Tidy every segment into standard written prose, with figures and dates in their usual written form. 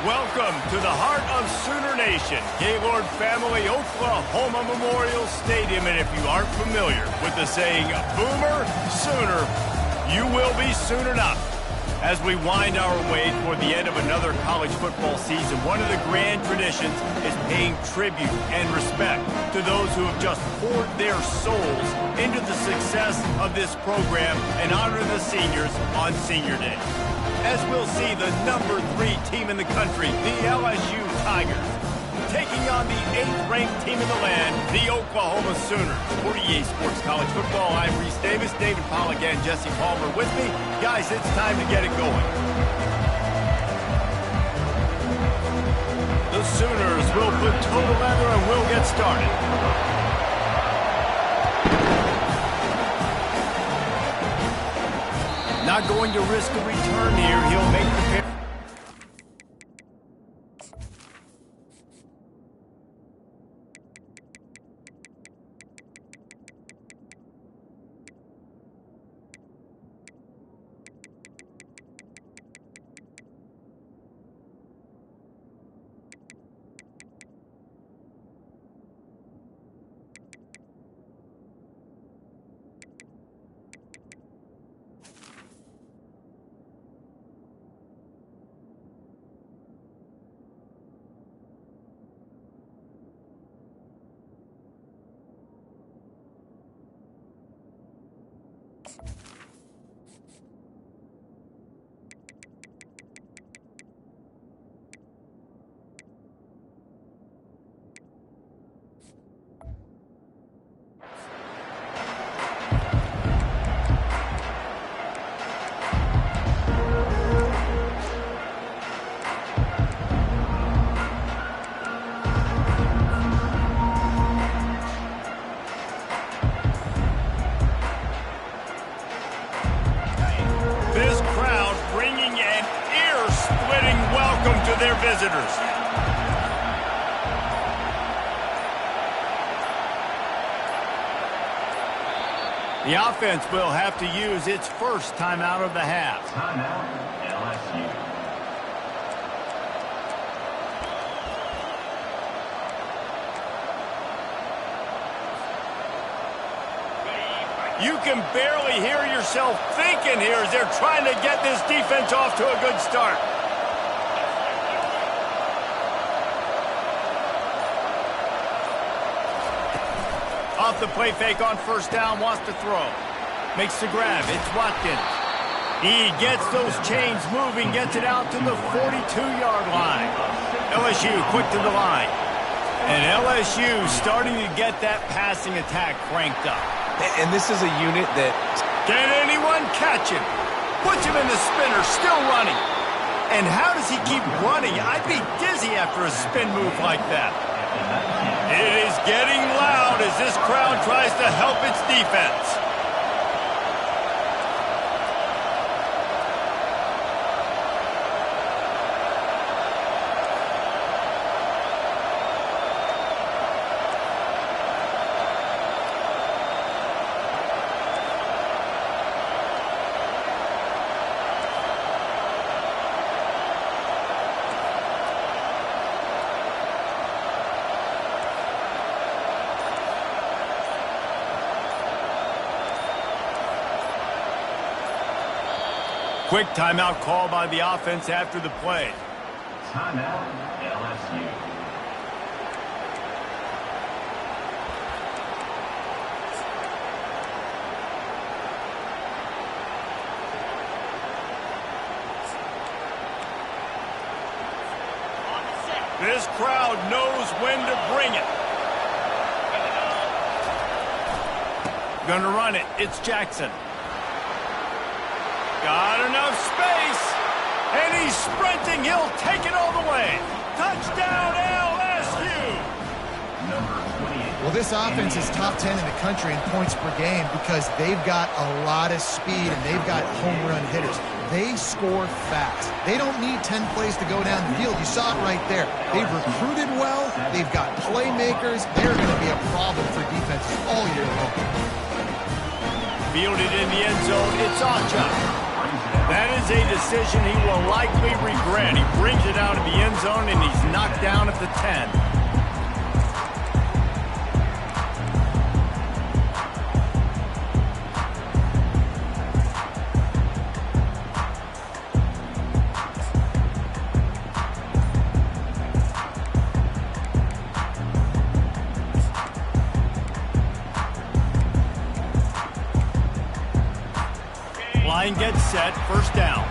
Welcome to the heart of Sooner Nation, Gaylord Family Oklahoma Memorial Stadium. And if you aren't familiar with the saying, Boomer Sooner, you will be soon enough. As we wind our way toward the end of another college football season, one of the grand traditions is paying tribute and respect to those who have just poured their souls into the success of this program and honor the seniors on Senior Day. As we'll see the number 3 team in the country, the LSU Tigers, taking on the 8th-ranked team in the land, the Oklahoma Sooners. For EA Sports College Football, I'm Reese Davis, David Pollack, and Jesse Palmer with me. Guys, it's time to get it going. The Sooners will put toe to leather and we'll get started. Not going to risk a return here. He'll make the pick. Their visitors. The offense will have to use its first timeout of the half. Timeout, LSU. You can barely hear yourself thinking here as they're trying to get this defense off to a good start. Off the play fake on first down, wants to throw. Makes the grab, it's Watkins. He gets those chains moving, gets it out to the 42-yard line. LSU quick to the line. And LSU starting to get that passing attack cranked up. And this is a unit that... Can anyone catch him? Puts him in the spinner, still running. And how does he keep running? I'd be dizzy after a spin move like that. It is getting loud as this crowd tries to help its defense. Quick timeout call by the offense after the play. Timeout, LSU. This crowd knows when to bring it. Gonna run it. It's Jackson. Got enough space, and he's sprinting. He'll take it all the way. Touchdown, LSU! Number 28. Well, this offense is top 10 in the country in points per game because they've got a lot of speed and they've got home run hitters. They score fast. They don't need 10 plays to go down the field. You saw it right there. They've recruited well. They've got playmakers. They're going to be a problem for defenses all year long. Fielded in the end zone. It's Acha. That is is a decision he will likely regret. He brings it out of the end zone, and he's knocked down at the 10. Line gets set, first down.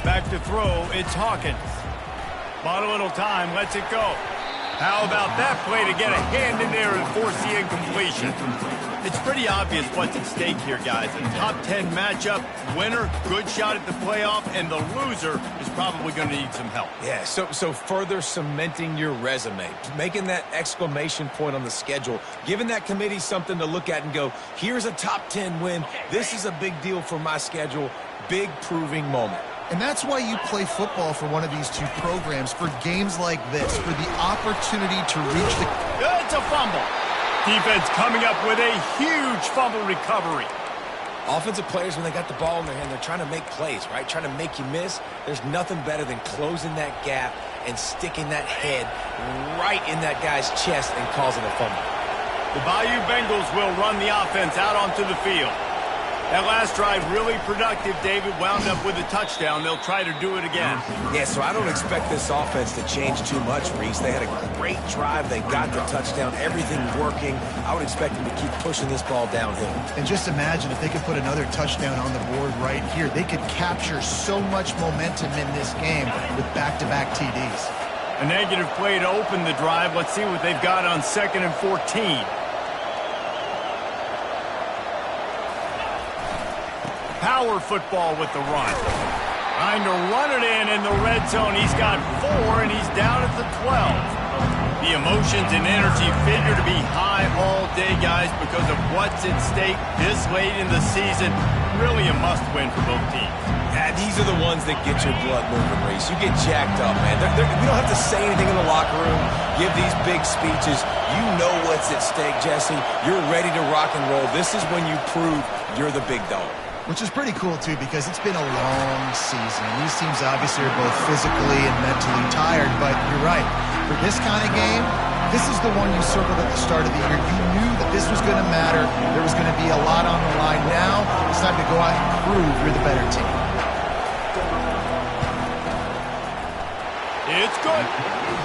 Back to throw, it's Hawkins. Bought a little time, lets it go. How about that play to get a hand in there and force the incompletion? It's pretty obvious what's at stake here, guys. A top 10 matchup, winner, good shot at the playoff, and the loser is probably going to need some help. Yeah, so further cementing your resume, making that exclamation point on the schedule, giving that committee something to look at and go, here's a top 10 win. This is a big deal for my schedule. Big proving moment. And that's why you play football for one of these two programs, for games like this, for the opportunity to reach the... It's a fumble. Defense coming up with a huge fumble recovery. Offensive players, when they got the ball in their hand, they're trying to make plays, right? Trying to make you miss. There's nothing better than closing that gap and sticking that head right in that guy's chest and causing a fumble. The Bayou Bengals will run the offense out onto the field. That last drive really productive. David wound up with a touchdown. They'll try to do it again. Yeah, so I don't expect this offense to change too much, Reese. They had a great drive. They got the touchdown. Everything working. I would expect them to keep pushing this ball downhill. And just imagine if they could put another touchdown on the board right here. They could capture so much momentum in this game with back-to-back TDs. A negative play to open the drive. Let's see what they've got on 2nd and 14. Power football with the run. Trying to run it in the red zone. He's got 4, and he's down at the 12. The emotions and energy figure to be high all day, guys, because of what's at stake this late in the season. Really a must-win for both teams. Yeah, these are the ones that get your blood moving, Reese. You get jacked up, man. We don't have to say anything in the locker room, give these big speeches. You know what's at stake, Jesse. You're ready to rock and roll. This is when you prove you're the big dog. Which is pretty cool, too, because it's been a long season. These teams obviously are both physically and mentally tired, but you're right. For this kind of game, this is the one you circled at the start of the year. You knew that this was going to matter. There was going to be a lot on the line. Now, it's time to go out and prove you're the better team. It's good.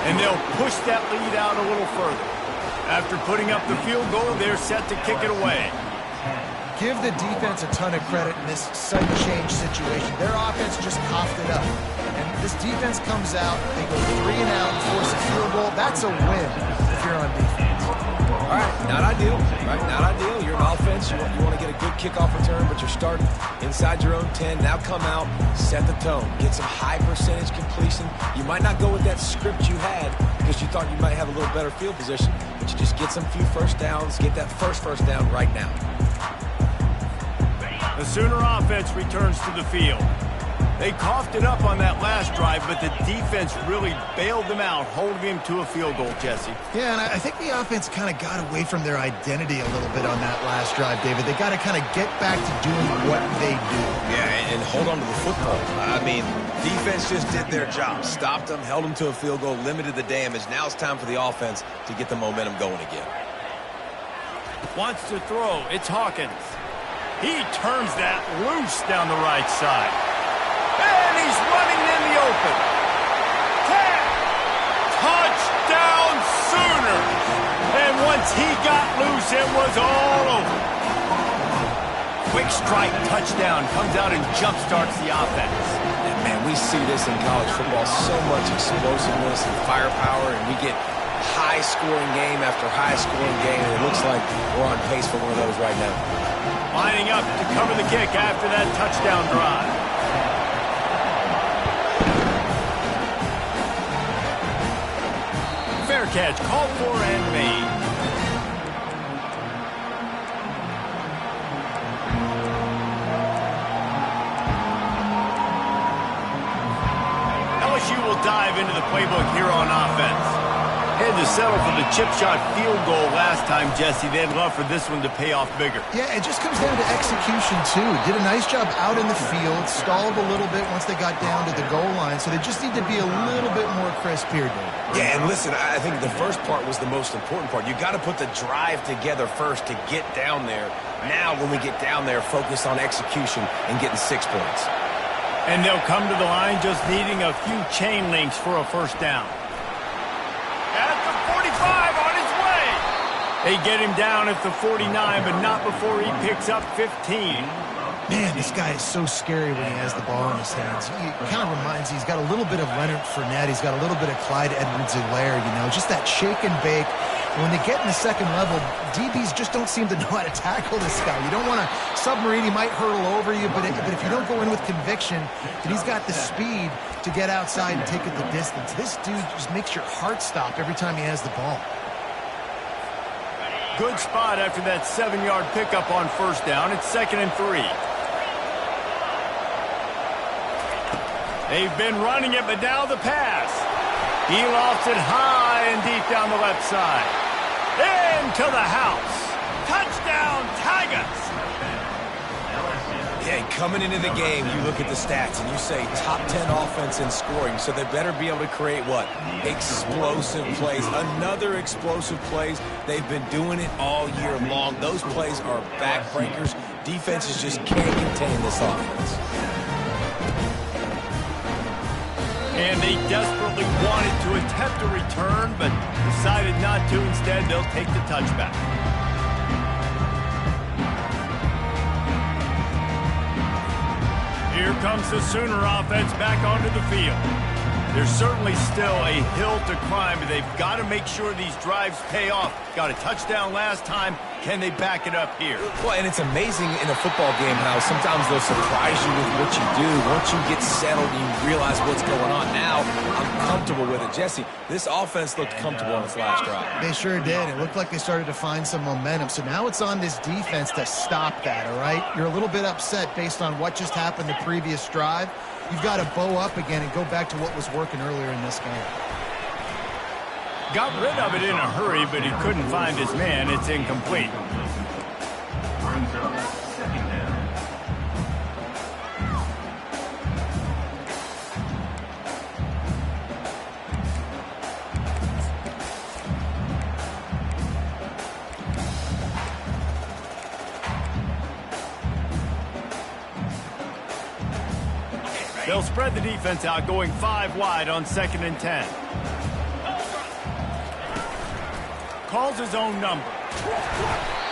And they'll push that lead out a little further. After putting up the field goal, they're set to kick it away. Give the defense a ton of credit in this sudden change situation. Their offense just coughed it up. And this defense comes out, they go 3 and out and force a field goal. That's a win if you're on defense. All right, not ideal, right? Not ideal. You're an offense. You want to get a good kickoff return, but you're starting inside your own 10. Now come out, set the tone, get some high percentage completion. You might not go with that script you had because you thought you might have a little better field position, but you just get some few first downs, get that first down right now. The Sooner offense returns to the field. They coughed it up on that last drive, but the defense really bailed them out, holding him to a field goal, Jesse. Yeah, and I think the offense kind of got away from their identity a little bit on that last drive, David. They got to kind of get back to doing what they do. Yeah, and hold on to the football. I mean, defense just did their job. Stopped them, held them to a field goal, limited the damage. Now it's time for the offense to get the momentum going again. Wants to throw. It's Hawkins. He turns that loose down the right side. And he's running in the open. 10. Touchdown Sooners. And once he got loose, it was all over. Quick strike touchdown comes out and jumpstarts the offense. And man, we see this in college football, so much explosiveness and firepower, and we get high-scoring game after high-scoring game, and it looks like we're on pace for one of those right now. Lining up to cover the kick after that touchdown drive. Fair catch, called for and made. LSU will dive into the playbook here on offense. Had to settle for the chip shot field goal last time, Jesse. They'd love for this one to pay off bigger. Yeah, it just comes down to execution, too. Did a nice job out in the field, stalled a little bit once they got down to the goal line, so they just need to be a little bit more crisp here, Dave. Yeah, and listen, I think the first part was the most important part. You got to put the drive together first to get down there. Now, when we get down there, focus on execution and getting 6 points. And they'll come to the line just needing a few chain links for a first down. At the 45, on his way. They get him down at the 49, but not before he picks up 15. Man, this guy is so scary when he has the ball in his hands. He kind of reminds you, he's got a little bit of Leonard Fournette. He's got a little bit of Clyde Edwards-Helaire, you know, just that shake and bake. And when they get in the second level, DBs just don't seem to know how to tackle this guy. You don't want to submarine. He might hurtle over you, but if you don't go in with conviction, then he's got the speed to get outside and take it the distance. This dude just makes your heart stop every time he has the ball. Good spot after that 7-yard pickup on first down. It's 2nd and 3. They've been running it, but now the pass. He lofts it high and deep down the left side. Into the house. Touchdown, Tigers! Yeah, coming into the game, you look at the stats and you say top 10 offense in scoring, so they better be able to create what? Explosive plays. Another explosive plays. They've been doing it all year long. Those plays are backbreakers. Defenses just can't contain this offense. And they desperately wanted to attempt a return, but decided not to. Instead, they'll take the touchback. Here comes the Sooner offense back onto the field. There's certainly still a hill to climb, but they've got to make sure these drives pay off. Got a touchdown last time. Can they back it up here? Well, and it's amazing in a football game how sometimes they'll surprise you with what you do. Once you get settled, you realize what's going on. Now, I'm comfortable with it. Jesse, this offense looked comfortable on its last drive. They sure did. It looked like they started to find some momentum. So now it's on this defense to stop that, all right? You're a little bit upset based on what just happened the previous drive. You've got to bow up again and go back to what was working earlier in this game. Got rid of it in a hurry, but he couldn't find his man. It's incomplete. Brings up 2nd down. They'll spread the defense out, going 5 wide on 2nd and 10. Calls his own number.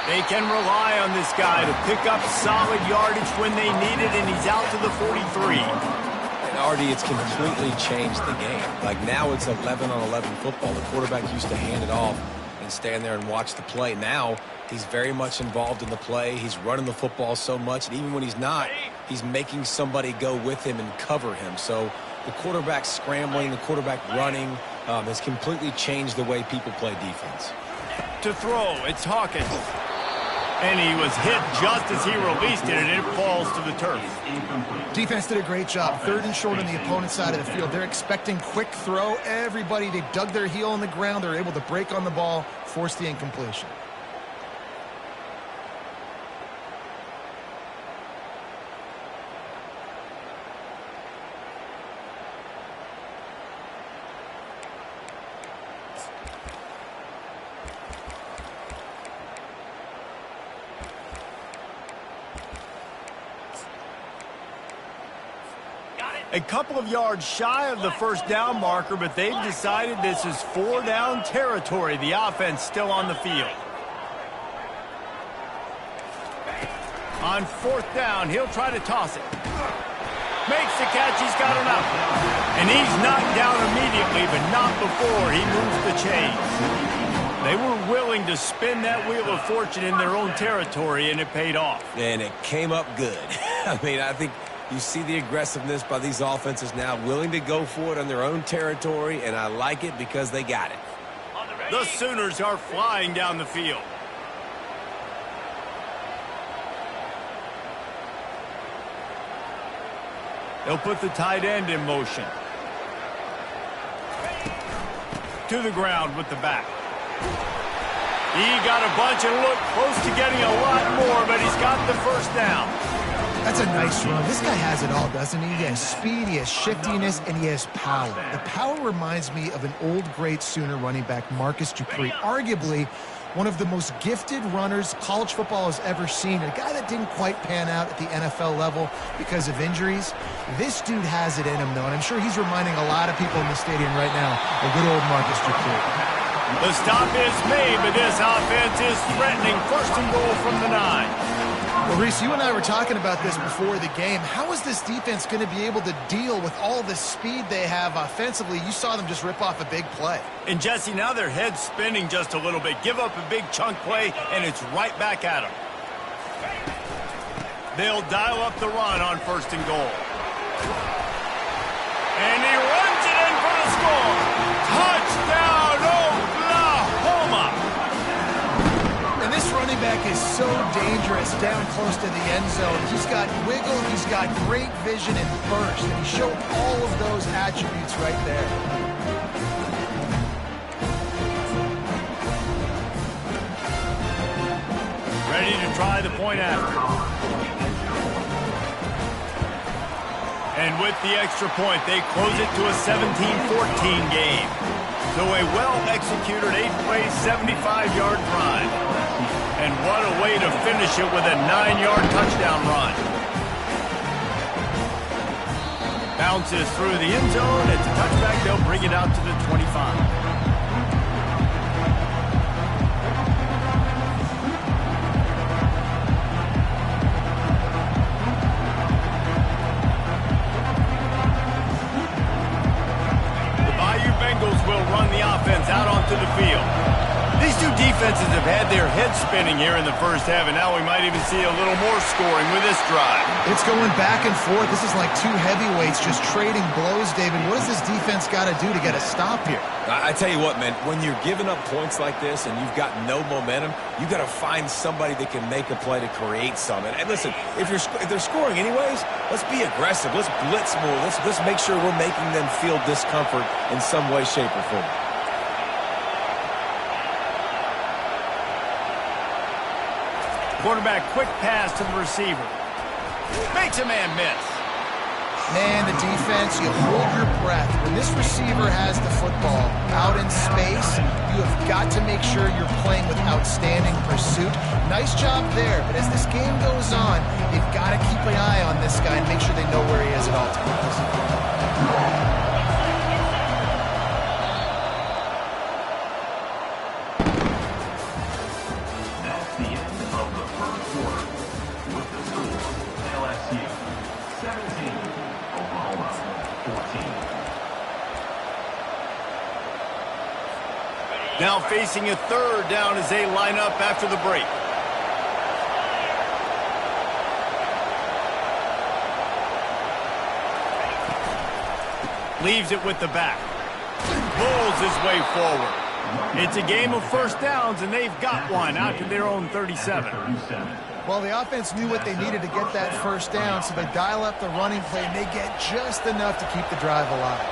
They can rely on this guy to pick up solid yardage when they need it, and he's out to the 43. And Artie, it's completely changed the game. Like now it's 11-on-11 football. The quarterback used to hand it off and stand there and watch the play. Now he's very much involved in the play. He's running the football so much, and even when he's not, he's making somebody go with him and cover him. So the quarterback scrambling, the quarterback running has completely changed the way people play defense. To throw, it's Hawkins. And he was hit just as he released it, and it falls to the turf. Defense did a great job. 3rd and short on the opponent's side of the field. They're expecting quick throw. Everybody, they dug their heel on the ground. They're able to break on the ball, force the incompletion. A couple of yards shy of the first down marker, but they've decided this is 4-down territory. The offense still on the field. On 4th down, he'll try to toss it. Makes the catch, he's got enough. And he's knocked down immediately, but not before he moves the chains. They were willing to spin that wheel of fortune in their own territory, and it paid off. And it came up good. I mean, I think you see the aggressiveness by these offenses now, willing to go for it on their own territory, and I like it because they got it. The Sooners are flying down the field. They'll put the tight end in motion. to the ground with the back. He got a bunch and looked close to getting a lot more, but he's got the first down. That's a nice run. This guy has it all, doesn't he? He has speed, he has shiftiness, and he has power. The power reminds me of an old, great Sooner running back, Marcus Dupree, arguably one of the most gifted runners college football has ever seen. A guy that didn't quite pan out at the NFL level because of injuries. This dude has it in him, though, and I'm sure he's reminding a lot of people in the stadium right now of good old Marcus Dupree. The stop is made, but this offense is threatening. First and goal from the 9. Well, Reese, you and I were talking about this before the game. How is this defense going to be able to deal with all the speed they have offensively? You saw them just rip off a big play. And, Jesse, now their head's spinning just a little bit. Give up a big chunk play, and it's right back at them. They'll dial up the run on first and goal. And he runs it in for the score. Touchdown, Oklahoma! And this running back is so dangerous down close to the end zone. He's got wiggle, he's got great vision and burst, and he showed all of those attributes right there. Ready to try the point after. And with the extra point, they close it to a 17-14 game. So a well-executed 8-play, 75-yard drive. And what a way to finish it with a 9-yard touchdown run. Bounces through the end zone. It's a touchback. They'll bring it out to the 25. Will run the offense out onto the field. These two defenses have had their heads spinning here in the first half, and now we might even see a little more scoring with this drive. It's going back and forth. This is like two heavyweights just trading blows, David. What does this defense got to do to get a stop here? I tell you what, man, when you're giving up points like this and you've got no momentum, you got to find somebody that can make a play to create something. And listen, if they're scoring anyways, let's be aggressive. Let's blitz more. Let's make sure we're making them feel discomfort in some way, shape, or form. Quarterback, quick pass to the receiver. Makes a man miss. Man, the defense, you hold your breath. When this receiver has the football out in space, you have got to make sure you're playing with outstanding pursuit. Nice job there, but as this game goes on, you've got to keep an eye on this guy and make sure they know where he is at all times. Now facing a third down as they line up after the break. Leaves it with the back. Pulls his way forward. It's a game of first downs, and they've got one out to their own 37. Well, the offense knew what they needed to get that first down, so they dial up the running play, and they get just enough to keep the drive alive.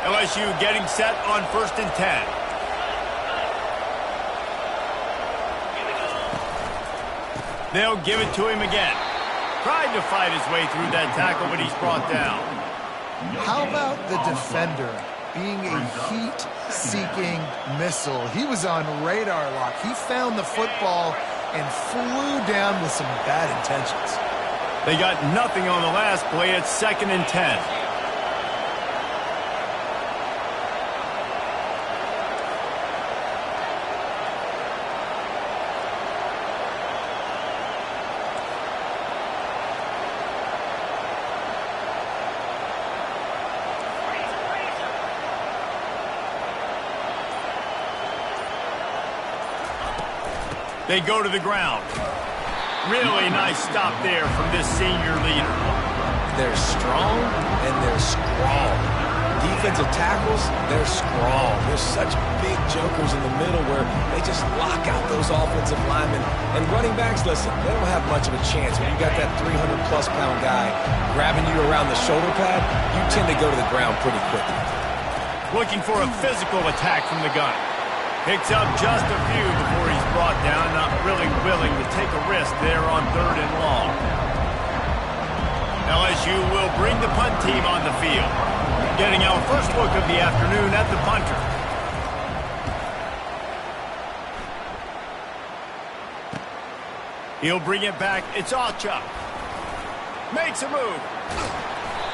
LSU getting set on 1st and 10. They'll give it to him again. Tried to fight his way through that tackle, but he's brought down. How about the defender being a heat-seeking missile? He was on radar lock. He found the football and flew down with some bad intentions. They got nothing on the last play. It's 2nd and 10. They go to the ground. Really nice stop there from this senior leader. They're strong and they're strong. Defensive tackles, they're strong. They're such big jokers in the middle where they just lock out those offensive linemen. And running backs, listen, they don't have much of a chance. When you got that 300-plus pound guy grabbing you around the shoulder pad, you tend to go to the ground pretty quickly. looking for a physical attack from the gun. Picks up just a few before he's brought down, not really willing to take a risk there on 3rd and long. LSU will bring the punt team on the field. Getting our first look of the afternoon at the punter. He'll bring it back. It's Ocha. Makes a move.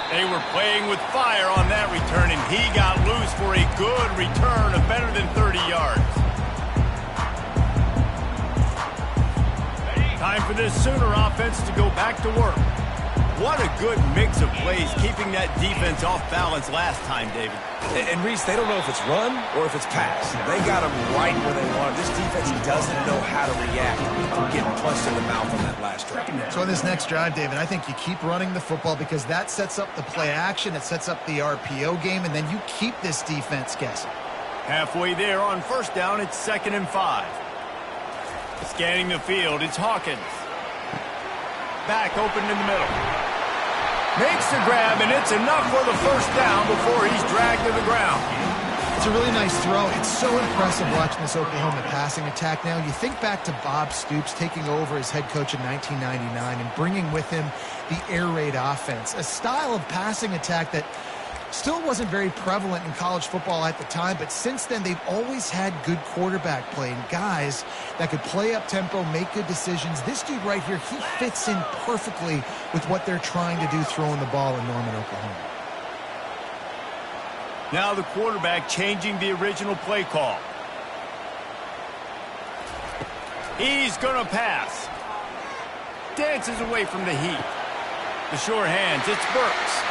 They were playing with fire on that return, and he got loose for a good return of better than 30 yards. Time for this Sooner offense to go back to work. What a good mix of plays, keeping that defense off balance last time, David. And Reese, they don't know if it's run or if it's pass. They got them right where they want them. This defense doesn't know how to react to getting punched in the mouth on that last drive. So in this next drive, David, I think you keep running the football because that sets up the play action, it sets up the RPO game, and then you keep this defense guessing. Halfway there on 1st down, it's 2nd and 5. Scanning the field, it's Hawkins. Back open in the middle. Makes the grab, and it's enough for the 1st down before he's dragged to the ground. It's a really nice throw. It's so impressive watching this Oklahoma passing attack now. You think back to Bob Stoops taking over as head coach in 1999 and bringing with him the air raid offense, a style of passing attack that still wasn't very prevalent in college football at the time, but since then they've always had good quarterback play and guys that could play up tempo, make good decisions. This dude right here, he fits in perfectly with what they're trying to do throwing the ball in Norman, Oklahoma. Now the quarterback changing the original play call. He's going to pass. Dances away from the heat. The sure hands, it's Burks.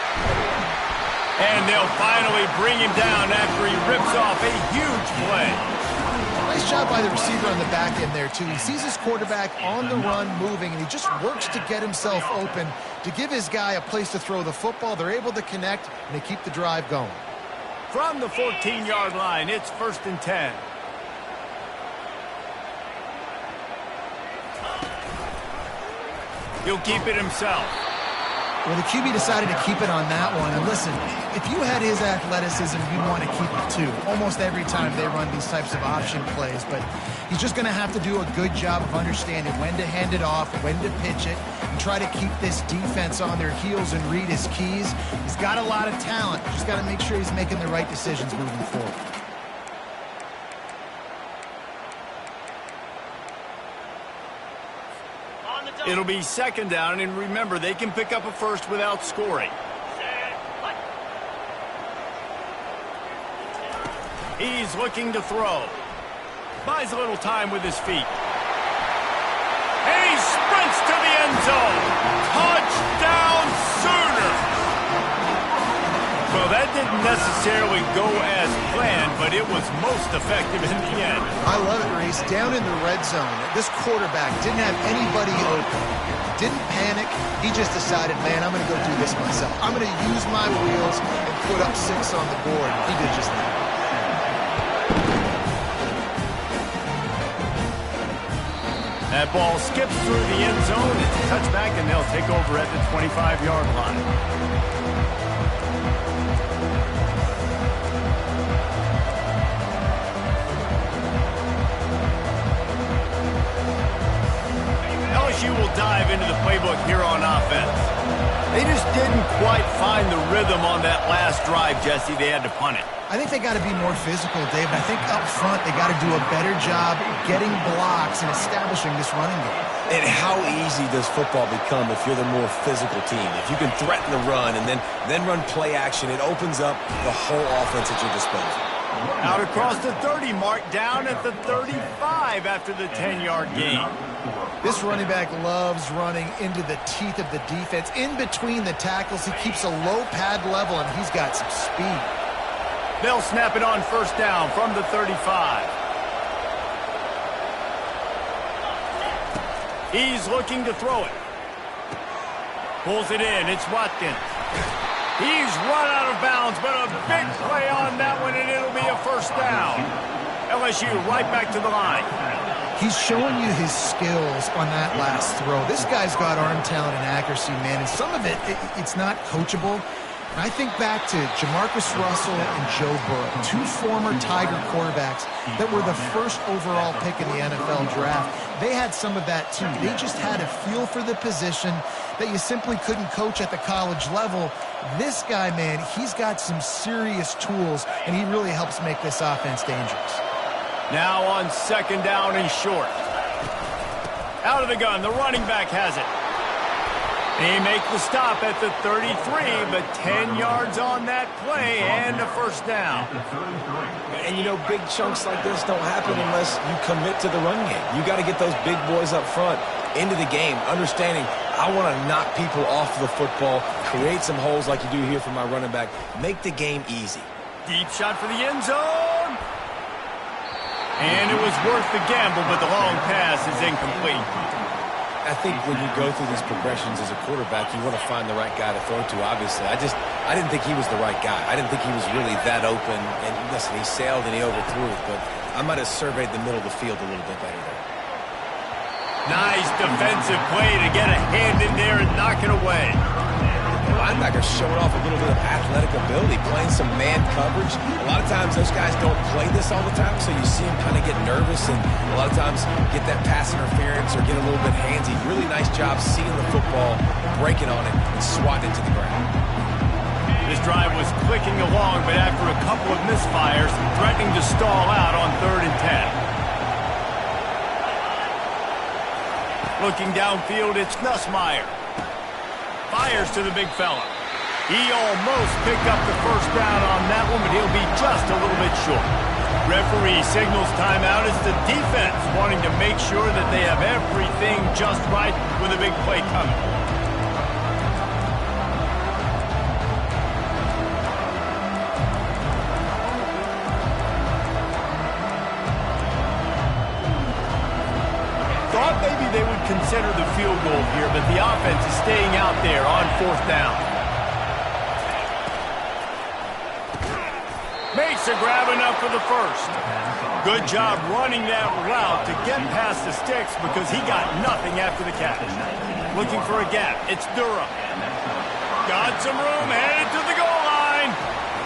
And they'll finally bring him down after he rips off a huge play. Nice job by the receiver on the back end there, too. He sees his quarterback on the run moving, and he just works to get himself open to give his guy a place to throw the football. They're able to connect, and they keep the drive going. From the 14-yard line, it's 1st and 10. He'll keep it himself. Well, the QB decided to keep it on that one. And listen, if you had his athleticism, you'd want to keep it too. Almost every time they run these types of option plays. But he's just going to have to do a good job of understanding when to hand it off, when to pitch it, and try to keep this defense on their heels and read his keys. He's got a lot of talent. Just got to make sure he's making the right decisions moving forward. It'll be 2nd down, and remember, they can pick up a first without scoring. He's looking to throw. Buys a little time with his feet. And he sprints to the end zone. Touchdown, Sooner! Well, that didn't necessarily go as planned, but it was most effective in the end. I love it, Reese. Down in the red zone, this quarterback didn't have anybody open. Didn't panic. He just decided, man, I'm going to go do this myself. I'm going to use my wheels and put up 6 on the board. He did just that. That ball skips through the end zone. It's a touchback, and they'll take over at the 25-yard line. LSU will dive into the playbook here on offense. They just didn't quite find the rhythm on that last drive, Jesse. They had to punt it. I think they got to be more physical, Dave. I think up front they got to do a better job getting blocks and establishing this running game. And how easy does football become if you're the more physical team? If you can threaten the run and then run play action, it opens up the whole offense at your disposal. Out across the 30 mark, down at the 35 after the 10-yard gain. This running back loves running into the teeth of the defense. In between the tackles, he keeps a low pad level, and he's got some speed. They'll snap it on 1st down from the 35. He's looking to throw it. Pulls it in. It's Watkins. He's run out of bounds, but a big play on that one, and it'll be a 1st down. LSU right back to the line. He's showing you his skills on that last throw. This guy's got arm talent and accuracy, man, and some of it's not coachable. I think back to Jamarcus Russell and Joe Burrow, two former Tiger quarterbacks that were the first overall pick in the NFL draft. They had some of that too. They just had a feel for the position that you simply couldn't coach at the college level. This guy, man, he's got some serious tools, and he really helps make this offense dangerous. Now on second down and short. Out of the gun, the running back has it. They make the stop at the 33, but 10 yards on that play and a first down. And, you know, big chunks like this don't happen unless you commit to the run game. You got to get those big boys up front into the game, understanding I want to knock people off the football, create some holes like you do here for my running back, make the game easy. Deep shot for the end zone. And it was worth the gamble, but the long pass is incomplete. I think when you go through these progressions as a quarterback, you want to find the right guy to throw to, obviously. I didn't think he was the right guy. I didn't think he was really that open. And listen, he sailed and he overthrew it, but I might have surveyed the middle of the field a little bit better there. Nice defensive play to get a hand in there and knock it away. The linebacker's showing off a little bit of athletic ability, playing some man coverage. A lot of times those guys don't play this all the time, so you see them kind of get nervous and a lot of times get that pass interference or get a little bit handsy. Really nice job seeing the football, breaking on it, and swatting it to the ground. This drive was clicking along, but after a couple of misfires, threatening to stall out on 3rd and 10. Looking downfield, it's Nussmeier. Fires to the big fella. He almost picked up the first down on that one, but he'll be just a little bit short. Referee signals timeout as the defense wanting to make sure that they have everything just right with a big play coming. Thought maybe they would consider the field goal here, but the offense is staying out there on 4th down. Makes a grab enough for the first. Good job running that route to get past the sticks because he got nothing after the catch. Looking for a gap. It's Durham. Got some room, headed to the goal line.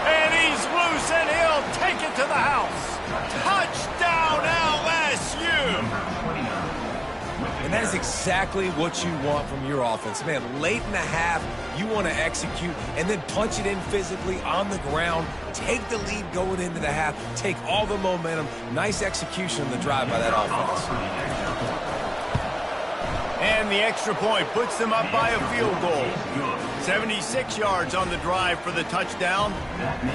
And he's loose, and he'll take it to the house. Touchdown, LSU! And that is exactly what you want from your offense. Man, late in the half, you want to execute and then punch it in physically on the ground, take the lead going into the half, take all the momentum. Nice execution on the drive by that offense. And the extra point puts them up by a field goal. 76 yards on the drive for the touchdown.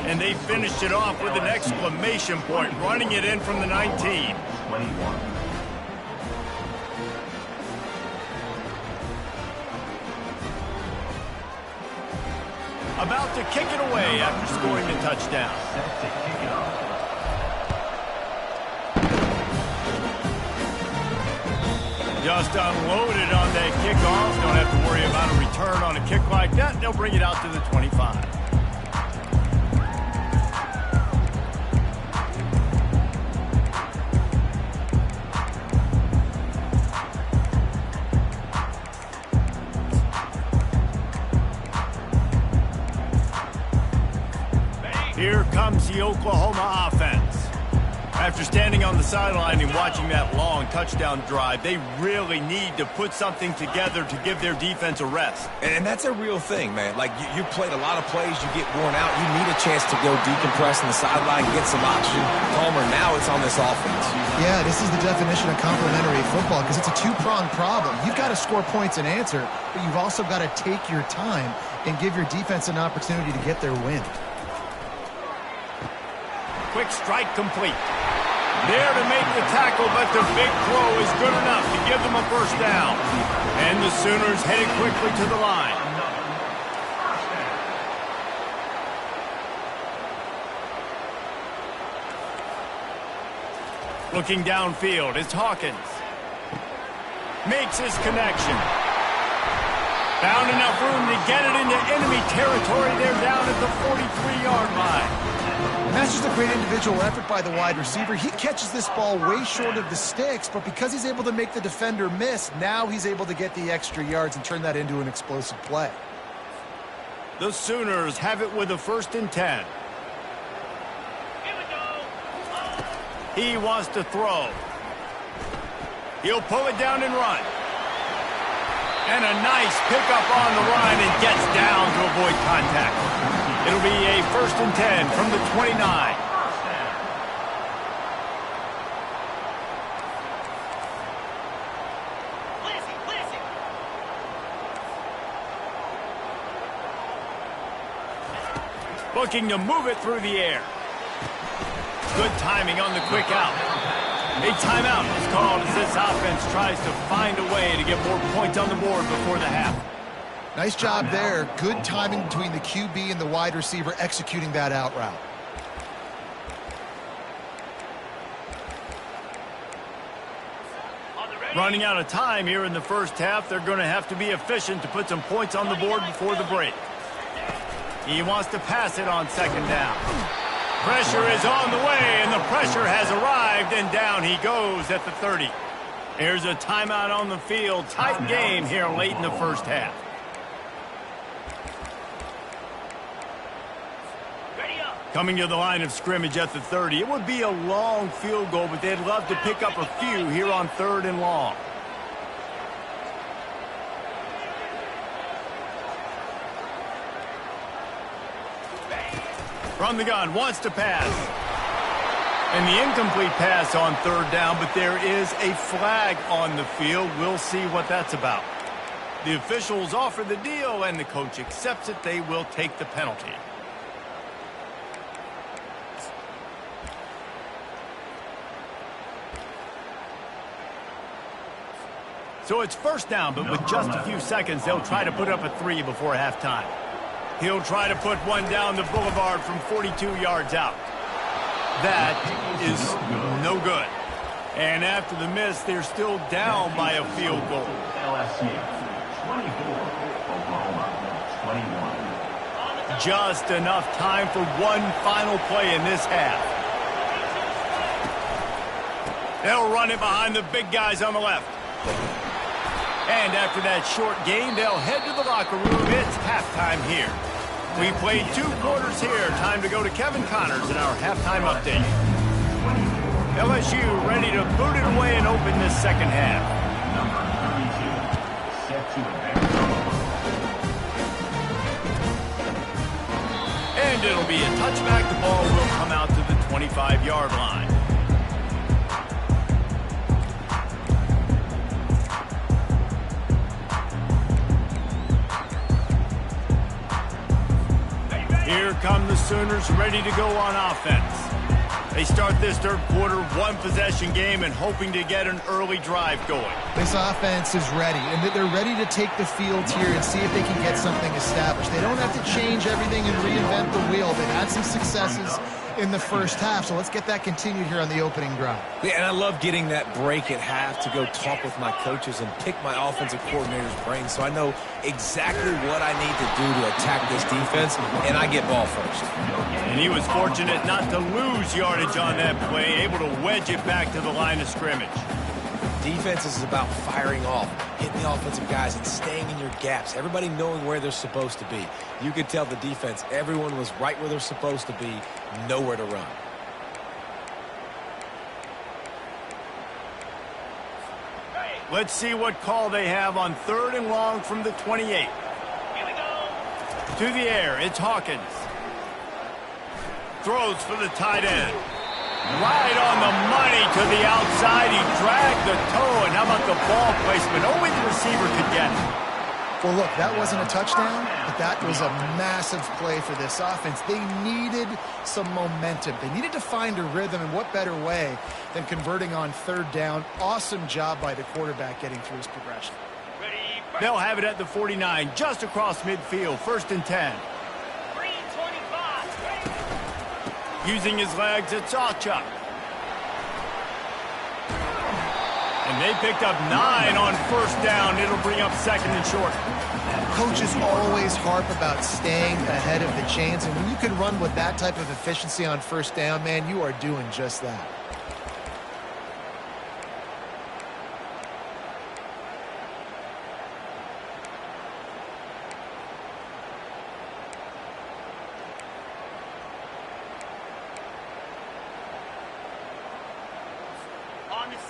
And they finished it off with an exclamation point, running it in from the 19. About to kick it away after scoring the touchdown. Just unloaded on that kickoff. Don't have to worry about a return on a kick like that. They'll bring it out to the 25. Here comes the Oklahoma offense. After standing on the sideline and watching that long touchdown drive, they really need to put something together to give their defense a rest. And that's a real thing, man. Like, you played a lot of plays, you get worn out, you need a chance to go decompress on the sideline, get some oxygen. Palmer, now it's on this offense. Yeah, this is the definition of complementary football because it's a two-pronged problem. You've got to score points and answer, but you've also got to take your time and give your defense an opportunity to get their win. Quick strike complete. There to make the tackle, but the big throw is good enough to give them a first down. And the Sooners headed quickly to the line. Looking downfield, it's Hawkins. Makes his connection. Found enough room to get it into enemy territory. They're down at the 43-yard line. And that's just a great individual effort by the wide receiver. He catches this ball way short of the sticks, but because he's able to make the defender miss, now he's able to get the extra yards and turn that into an explosive play. The Sooners have it with a 1st and 10. He wants to throw. He'll pull it down and run. And a nice pickup on the run and gets down to avoid contact. It'll be a 1st and 10 from the 29. Looking to move it through the air. Good timing on the quick out. A timeout is called as this offense tries to find a way to get more points on the board before the half. Nice job there. Good timing between the QB and the wide receiver executing that out route. Running out of time here in the first half. They're going to have to be efficient to put some points on the board before the break. He wants to pass it on 2nd down. Pressure is on the way, and the pressure has arrived, and down he goes at the 30. Here's a timeout on the field. Tight game here late in the first half. Coming to the line of scrimmage at the 30. It would be a long field goal, but they'd love to pick up a few here on 3rd and long. From the gun, wants to pass. And the incomplete pass on 3rd down, but there is a flag on the field. We'll see what that's about. The officials offer the deal, and the coach accepts it. They will take the penalty. So it's 1st down, but with just a few seconds, they'll try to put up a 3 before halftime. He'll try to put one down the boulevard from 42 yards out. That is no good. And after the miss, they're still down by a field goal. LSU 24, Oklahoma 21. Just enough time for one final play in this half. They'll run it behind the big guys on the left. And after that short gain, they'll head to the locker room. It's halftime here. We played 2 quarters here. Time to go to Kevin Connors in our halftime update. LSU ready to boot it away and open this second half. Number 32, set to advance. And it'll be a touchback. The ball will come out to the 25-yard line. Here come the Sooners ready to go on offense. They start this 3rd quarter, 1-possession game and hoping to get an early drive going. This offense is ready, and they're ready to take the field here and see if they can get something established. They don't have to change everything and reinvent the wheel. They've had some successes in the first half, so let's get that continued here on the opening drive. Yeah, and I love getting that break at half to go talk with my coaches and pick my offensive coordinator's brain so I know exactly what I need to do to attack this defense, and I get ball first. And he was fortunate not to lose yardage on that play, able to wedge it back to the line of scrimmage. Defense is about firing off, hitting the offensive guys, and staying in your gaps. Everybody knowing where they're supposed to be. You could tell the defense, everyone was right where they're supposed to be, nowhere to run. Let's see what call they have on 3rd and long from the 28. Here we go. To the air, it's Hawkins. Throws for the tight end. Right on the money to the outside. He dragged the toe, and how about the ball placement? Only the receiver could get it. Well, look, that wasn't a touchdown, but that was a massive play for this offense. They needed some momentum. They needed to find a rhythm, and what better way than converting on 3rd down. Awesome job by the quarterback getting through his progression. They'll have it at the 49, just across midfield, 1st and 10. Using his legs, it's Sawchuk. And they picked up 9 on 1st down. It'll bring up 2nd and short. Coaches always harp about staying ahead of the chains, and when you can run with that type of efficiency on 1st down, man, you are doing just that.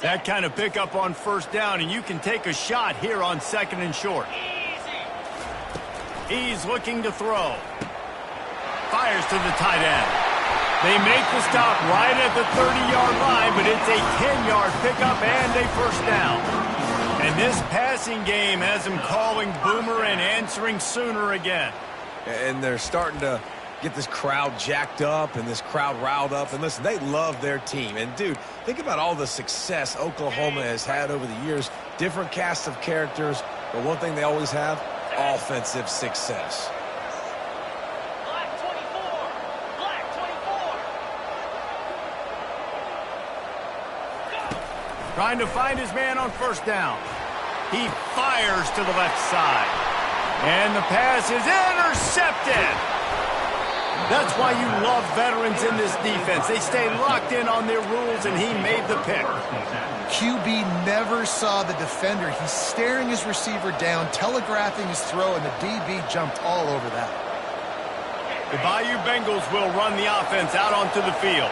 That kind of pickup on first down, and you can take a shot here on 2nd and short. He's looking to throw. Fires to the tight end. They make the stop right at the 30-yard line, but it's a 10-yard pickup and a first down. And this passing game has them calling Boomer and answering Sooner again. And they're starting to get this crowd jacked up and this crowd riled up. And listen, they love their team. And, dude, think about all the success Oklahoma has had over the years. Different casts of characters, but one thing they always have, offensive success. Black 24. Black 24. Trying to find his man on first down. He fires to the left side. And the pass is intercepted. That's why you love veterans in this defense. They stay locked in on their rules, and he made the pick. QB never saw the defender. He's staring his receiver down, telegraphing his throw, and the DB jumped all over that. The Bayou Bengals will run the offense out onto the field.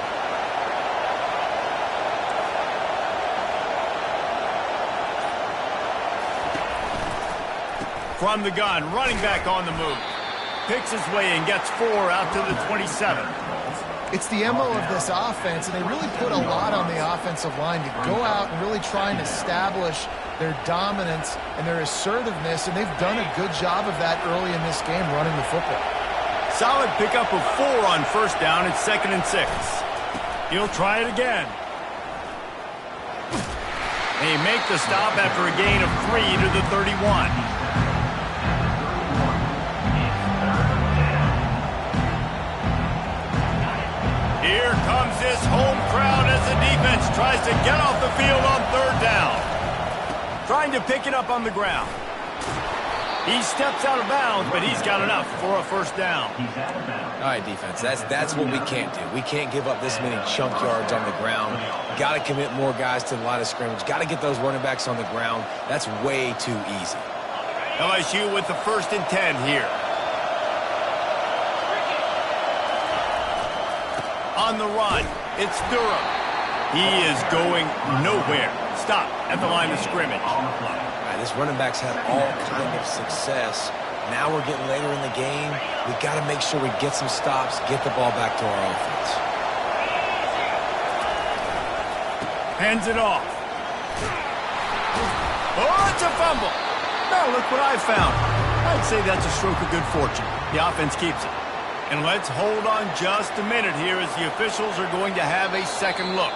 From the gun, running back on the move. Picks his way and gets 4 out to the 27. It's the MO of this offense, and they really put a lot on the offensive line to go out and really try and establish their dominance and their assertiveness, and they've done a good job of that early in this game running the football. Solid pickup of 4 on first down. It's 2nd and 6. He'll try it again. They make the stop after a gain of 3 to the 31. Here comes this home crowd as the defense tries to get off the field on 3rd down. Trying to pick it up on the ground. He steps out of bounds, but he's got enough for a first down. All right, defense, that's what we can't do. We can't give up this many chunk yards on the ground. Got to commit more guys to the line of scrimmage. Got to get those running backs on the ground. That's way too easy. LSU with the 1st and 10 here. On the run, it's Durham. He is going nowhere. Stop at the line of scrimmage. All right, this running back's had all kind of success. Now we're getting later in the game. We've got to make sure we get some stops, get the ball back to our offense. Hands it off. Oh, it's a fumble. Now look what I found. I'd say that's a stroke of good fortune. The offense keeps it. And let's hold on just a minute here as the officials are going to have a second look.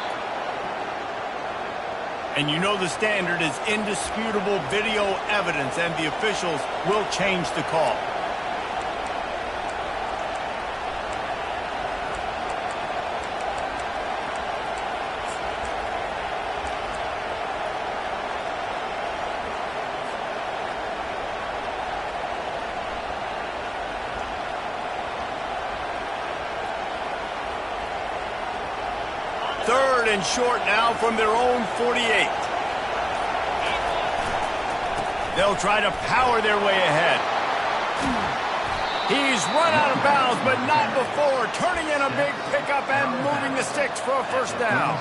And you know the standard is indisputable video evidence, and the officials will change the call. Third and short now from their own 48. They'll try to power their way ahead. He's run out of bounds, but not before turning in a big pickup and moving the sticks for a first down.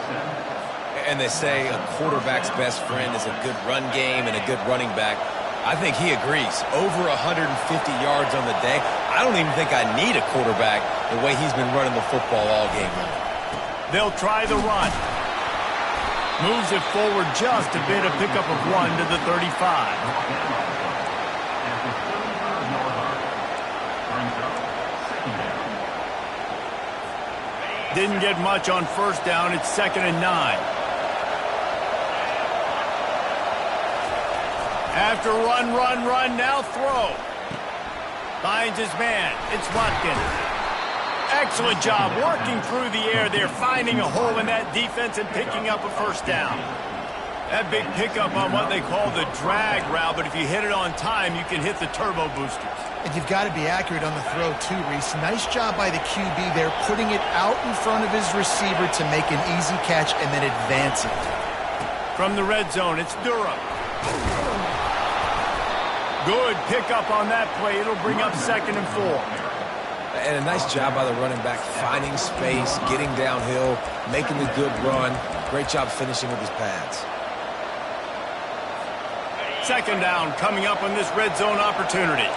And they say a quarterback's best friend is a good run game and a good running back. I think he agrees. Over 150 yards on the day. I don't even think I need a quarterback the way he's been running the football all game long. They'll try the run. Moves it forward just a bit, a pickup of 1 to the 35. Didn't get much on first down. It's 2nd and 9. After run, now throw. Finds his man. It's Watkins. Excellent job working through the air there, finding a hole in that defense and picking up a first down. That big pickup on what they call the drag route, but if you hit it on time, you can hit the turbo boosters. And you've got to be accurate on the throw too, Reese. Nice job by the QB there, putting it out in front of his receiver to make an easy catch and then advancing. From the red zone, it's Durham. Good pickup on that play. It'll bring up 2nd and 4. And a nice job by the running back, finding space, getting downhill, making the good run. Great job finishing with his pads. Second down coming up on this red zone opportunity.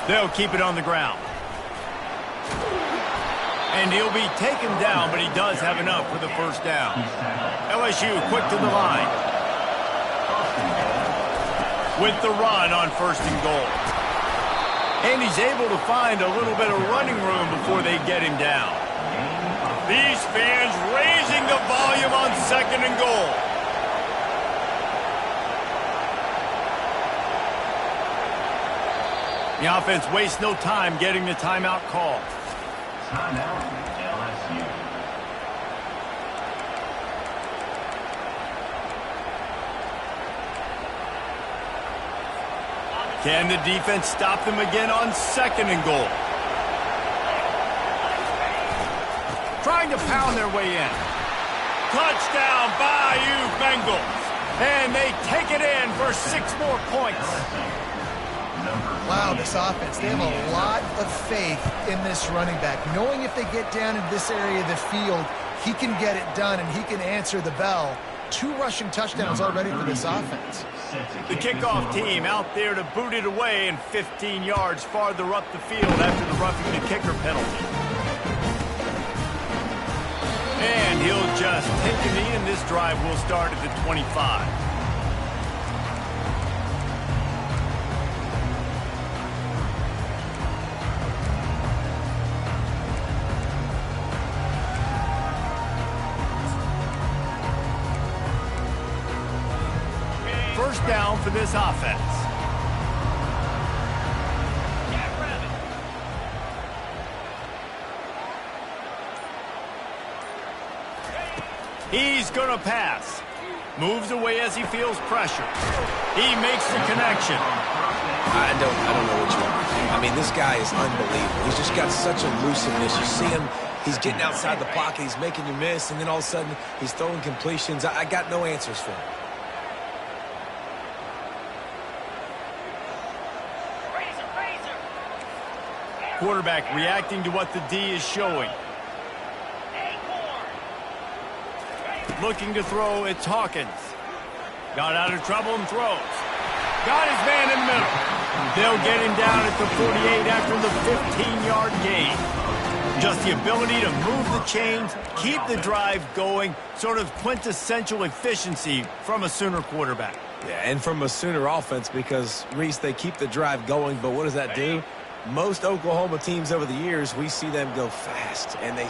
They'll keep it on the ground. And he'll be taken down, but he does have enough for the first down. LSU quick to the line. With the run on 1st and goal. And he's able to find a little bit of running room before they get him down. These fans raising the volume on 2nd and goal. The offense wastes no time getting the timeout call. Timeout, LSU. Can the defense stop them again on 2nd and goal? Trying to pound their way in. Touchdown, Bayou Bengals. And they take it in for 6 more points. Wow, this offense, they have a lot of faith in this running back. Knowing if they get down in this area of the field, he can get it done and he can answer the bell. 2 rushing touchdowns already for this offense. The kickoff team out there to boot it away and 15 yards farther up the field after the roughing the kicker penalty. And he'll just take a knee, and this drive will start at the 25. First down for this offense. He's going to pass. Moves away as he feels pressure. He makes the connection. I don't know what you want. I mean, this guy is unbelievable. He's just got such elusiveness. You see him, he's getting outside the pocket, he's making you miss, and then all of a sudden, he's throwing completions. I got no answers for him. Quarterback reacting to what the D is showing. Looking to throw, it's Hawkins. Got out of trouble and throws. Got his man in the middle. They'll get him down at the 48 after the 15-yard gain. Just the ability to move the chains, keep the drive going, sort of quintessential efficiency from a Sooner quarterback. Yeah, and from a Sooner offense because, Reese, they keep the drive going, but what does that do? Most Oklahoma teams over the years, we see them go fast, and they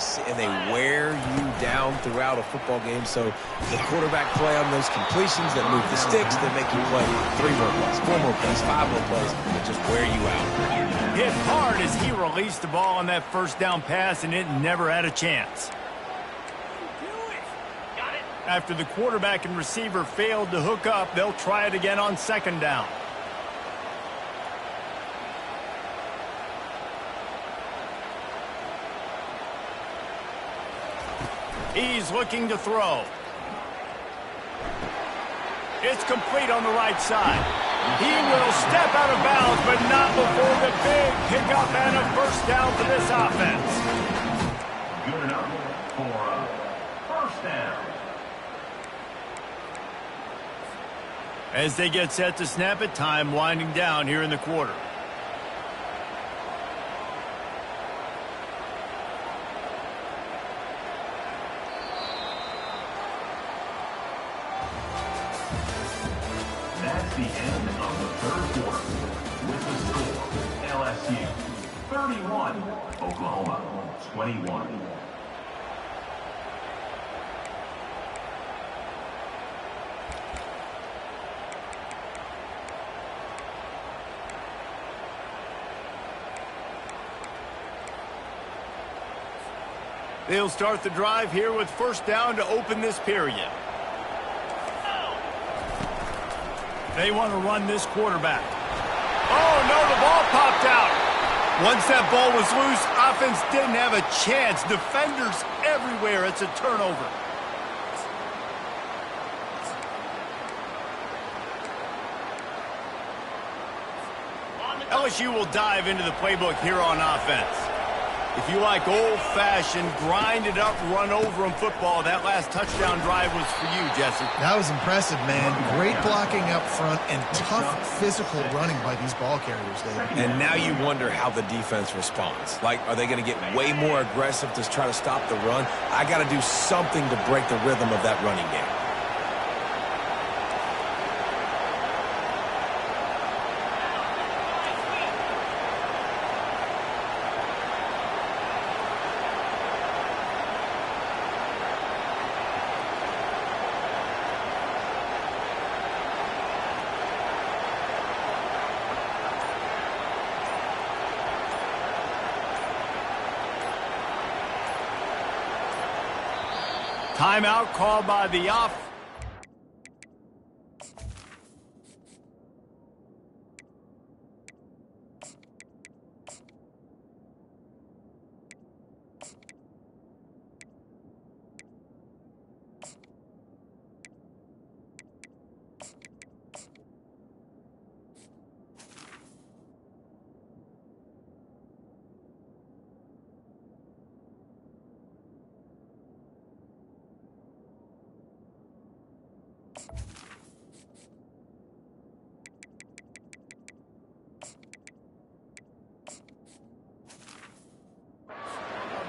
wear you down throughout a football game. So the quarterback play on those completions that move the sticks, that make you play 3 more plays, 4 more plays, 5 more plays, that just wear you out. Hit hard as he released the ball on that first down pass, and it never had a chance. After the quarterback and receiver failed to hook up, they'll try it again on 2nd down. He's looking to throw. It's complete on the right side. He will step out of bounds, but not before the big pickup and a first down for this offense. Good enough for a first down. As they get set to snap it, time winding down here in the quarter. That's the end of the 3rd quarter. With the score, LSU 31, Oklahoma 21. They'll start the drive here with first down to open this period. They want to run this quarterback. Oh, no, the ball popped out. Once that ball was loose, offense didn't have a chance. Defenders everywhere. It's a turnover. LSU will dive into the playbook here on offense. If you like old-fashioned, grinded-up, run-over-'em football, that last touchdown drive was for you, Jesse. That was impressive, man. Great blocking up front and tough physical running by these ball carriers, Dave. And now you wonder how the defense responds. Like, are they going to get way more aggressive to try to stop the run? I got to do something to break the rhythm of that running game. Timeout called by the off.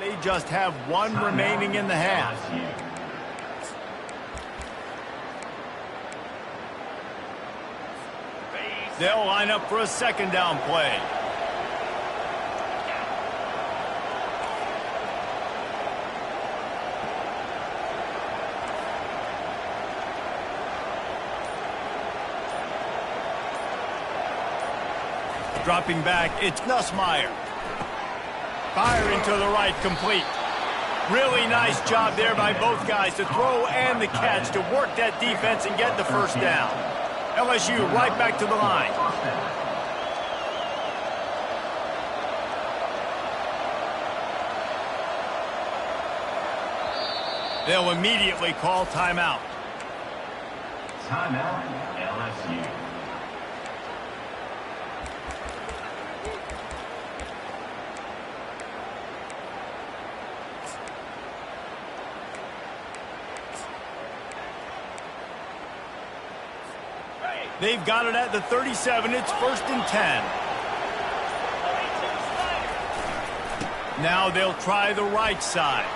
They just have one remaining in the half. They'll line up for a second down play. Dropping back, it's Nussmeier. Firing to the right, complete. Really nice job there by both guys to throw and the catch to work that defense and get the first down. LSU right back to the line. They'll immediately call timeout. Timeout, LSU. They've got it at the 37. It's 1st and 10. Now they'll try the right side.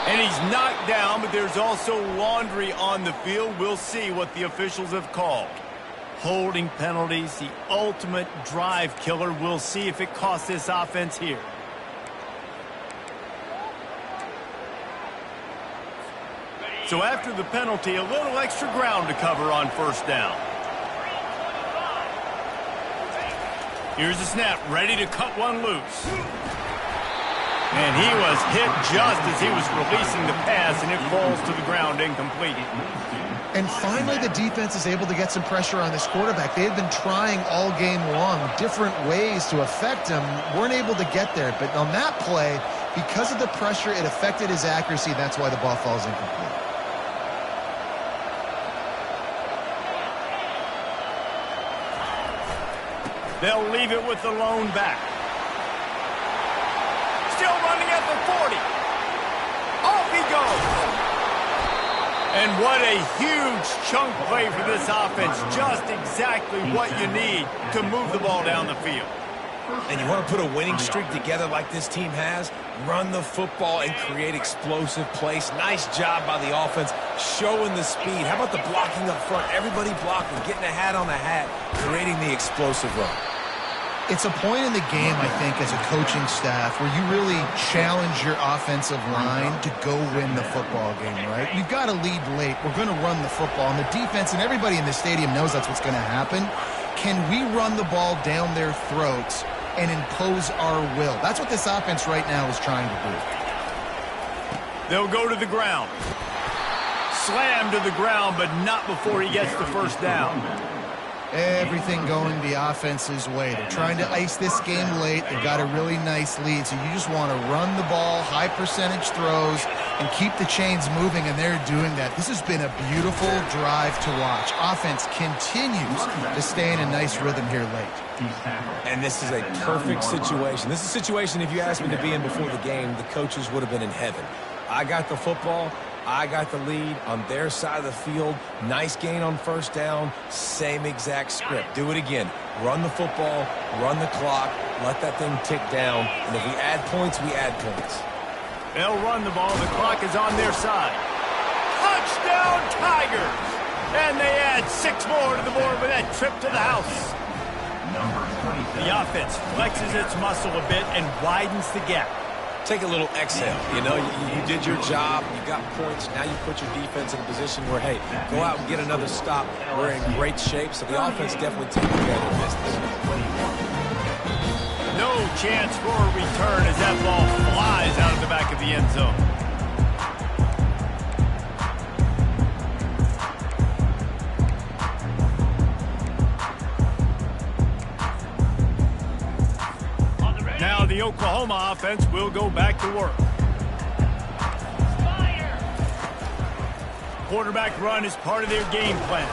And he's knocked down, but there's also laundry on the field. We'll see what the officials have called. Holding penalties, the ultimate drive killer. We'll see if it costs this offense here. So after the penalty, a little extra ground to cover on first down. Here's the snap, ready to cut one loose. And he was hit just as he was releasing the pass, and it falls to the ground incomplete. And finally, the defense is able to get some pressure on this quarterback. They had been trying all game long different ways to affect him, weren't able to get there. But on that play, because of the pressure, it affected his accuracy. That's why the ball falls incomplete. They'll leave it with the lone back. Still running at the 40. Off he goes. And what a huge chunk play for this offense. Just exactly what you need to move the ball down the field. And you want to put a winning streak together like this team has? Run the football and create explosive plays. Nice job by the offense, showing the speed. How about the blocking up front? Everybody blocking, getting a hat on a hat, creating the explosive run. It's a point in the game, I think, as a coaching staff where you really challenge your offensive line to go win the football game, right? We've got to lead late. We're going to run the football. And the defense and everybody in the stadium knows that's what's going to happen. Can we run the ball down their throats and impose our will? That's what this offense right now is trying to do. They'll go to the ground. Slam to the ground, but not before he gets the first down. Everything going the offense's way. They're trying to ice this game late. They've got a really nice lead, so you just want to run the ball, high percentage throws, and keep the chains moving, and they're doing that. This has been a beautiful drive to watch. Offense continues to stay in a nice rhythm here late. And this is a perfect situation. This is a situation, if you asked me to be in before the game, the coaches would have been in heaven. I got the football. I got the lead on their side of the field. Nice gain on first down. Same exact script. Do it again. Run the football, run the clock, let that thing tick down. And if we add points, we add points. They'll run the ball. The clock is on their side. Touchdown, Tigers! And they add 6 more to the board with that trip to the house. The offense flexes its muscle a bit and widens the gap. Take a little exhale. You know, you did your job. You got points. Now you put your defense in a position where, hey, go out and get another stop. We're in great shape, so the offense definitely taking care of their business. No chance for a return as that ball flies out of the back of the end zone. Now the Oklahoma offense will go back to work. Quarterback run is part of their game plan.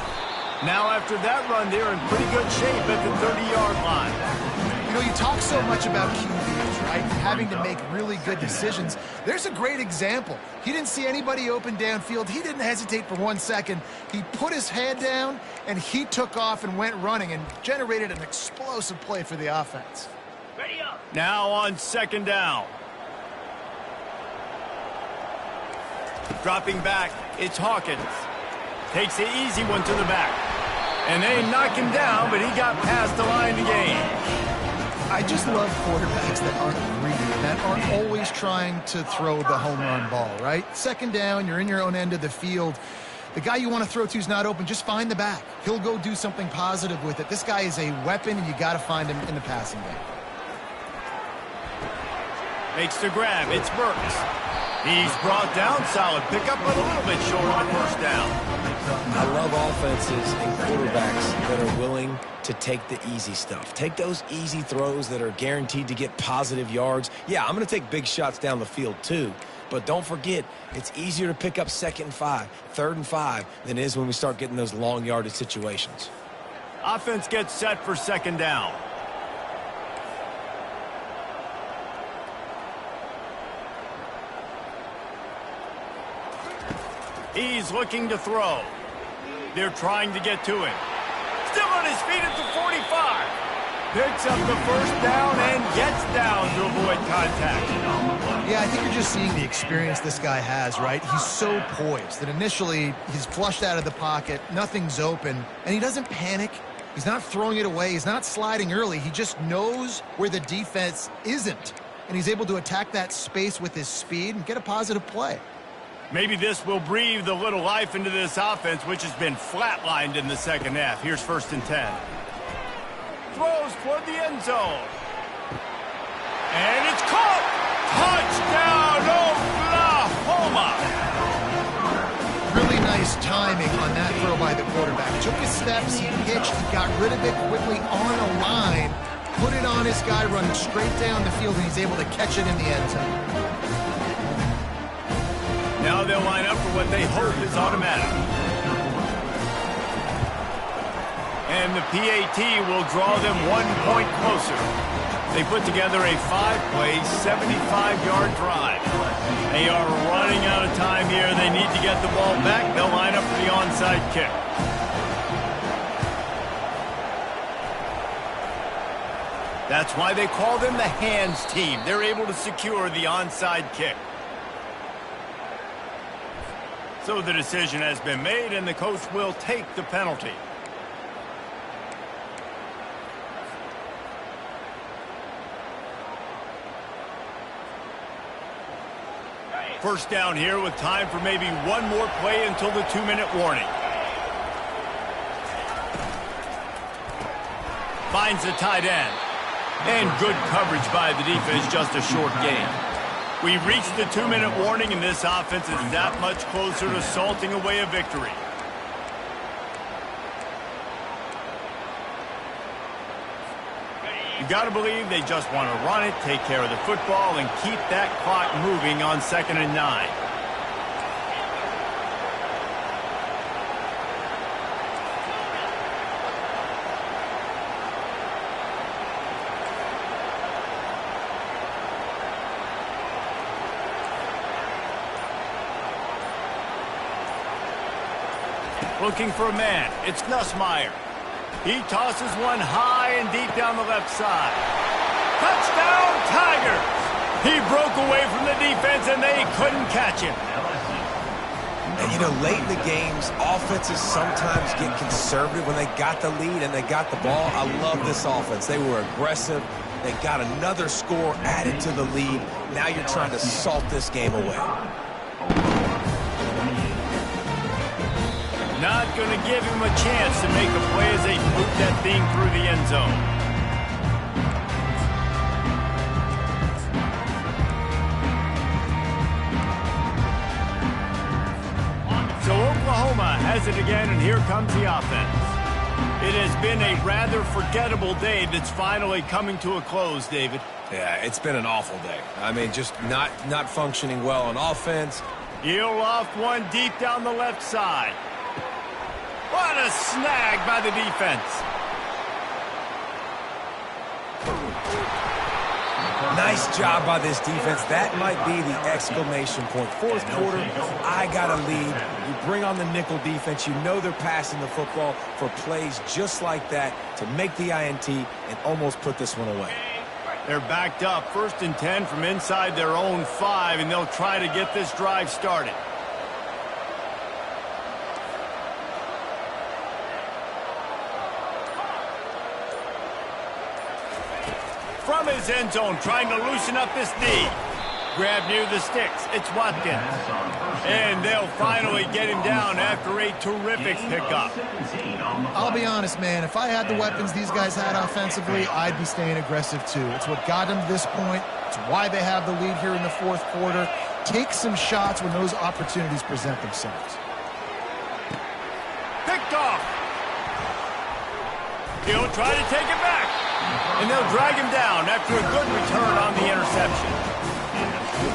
Now after that run, they're in pretty good shape at the 30-yard line. You know, you talk so much about QBs, right? Having to make really good decisions. There's a great example. He didn't see anybody open downfield. He didn't hesitate for 1 second. He put his head down, and he took off and went running and generated an explosive play for the offense. Ready up. Now on second down. Dropping back, it's Hawkins. Takes the easy one to the back. And they knock him down, but he got past the line to gain. I just love quarterbacks that aren't greedy, that aren't always trying to throw the home run ball, right? Second down, you're in your own end of the field. The guy you want to throw to is not open. Just find the back. He'll go do something positive with it. This guy is a weapon, and you got to find him in the passing game. Makes the grab. It's Burks. He's brought down. Solid pickup, but a little bit short on the first down. I love offenses and quarterbacks that are willing to take the easy stuff. Take those easy throws that are guaranteed to get positive yards. Yeah, I'm going to take big shots down the field too. But don't forget, it's easier to pick up 2nd and 5, 3rd and 5 than it is when we start getting those long yardage situations. Offense gets set for second down. He's looking to throw. They're trying to get to him. Still on his feet at the 45. Picks up the first down and gets down to avoid contact. Yeah, I think you're just seeing the experience this guy has, right? He's so poised that initially he's flushed out of the pocket, nothing's open, and he doesn't panic. He's not throwing it away. He's not sliding early. He just knows where the defense isn't, and he's able to attack that space with his speed and get a positive play. Maybe this will breathe a little life into this offense, which has been flatlined in the second half. Here's 1st and 10. Throws toward the end zone. And it's caught! Touchdown, Oklahoma! Really nice timing on that throw by the quarterback. Took his steps, he pitched, he got rid of it quickly on a line, put it on his guy running straight down the field, and he's able to catch it in the end zone. Now they'll line up for what they hope is automatic. And the PAT will draw them 1 point closer. They put together a 5-play, 75-yard drive. They are running out of time here. They need to get the ball back. They'll line up for the onside kick. That's why they call them the hands team. They're able to secure the onside kick. So the decision has been made, and the coach will take the penalty. First down here with time for maybe one more play until the 2-minute warning. Finds the tight end. And good coverage by the defense, just a short gain. We've reached the 2-minute warning, and this offense is that much closer to salting away a victory. You got to believe they just want to run it, take care of the football, and keep that clock moving on 2nd and 9. Looking for a man. It's Nussmeier. He tosses one high and deep down the left side. Touchdown, Tigers! He broke away from the defense, and they couldn't catch him. And, you know, late in the games, offenses sometimes get conservative when they got the lead and they got the ball. I love this offense. They were aggressive. They got another score added to the lead. Now you're trying to salt this game away. Not going to give him a chance to make a play as they boot that thing through the end zone. So Oklahoma has it again, and here comes the offense. It has been a rather forgettable day that's finally coming to a close, David. Yeah, it's been an awful day. I mean, just not functioning well on offense. He'll loft one deep down the left side. What a snag by the defense. Nice job by this defense. That might be the exclamation point. Fourth quarter, I got a lead. You bring on the nickel defense. You know they're passing the football for plays just like that to make the INT and almost put this one away. They're backed up, 1st and 10 from inside their own 5, and they'll try to get this drive started. From his end zone, trying to loosen up this D. Grab near the sticks. It's Watkins. And they'll finally get him down after a terrific pickup. I'll be honest, man. If I had the weapons these guys had offensively, I'd be staying aggressive too. It's what got them to this point. It's why they have the lead here in the 4th quarter. Take some shots when those opportunities present themselves. Picked off. He'll try to take it back. And they'll drag him down after a good return on the interception.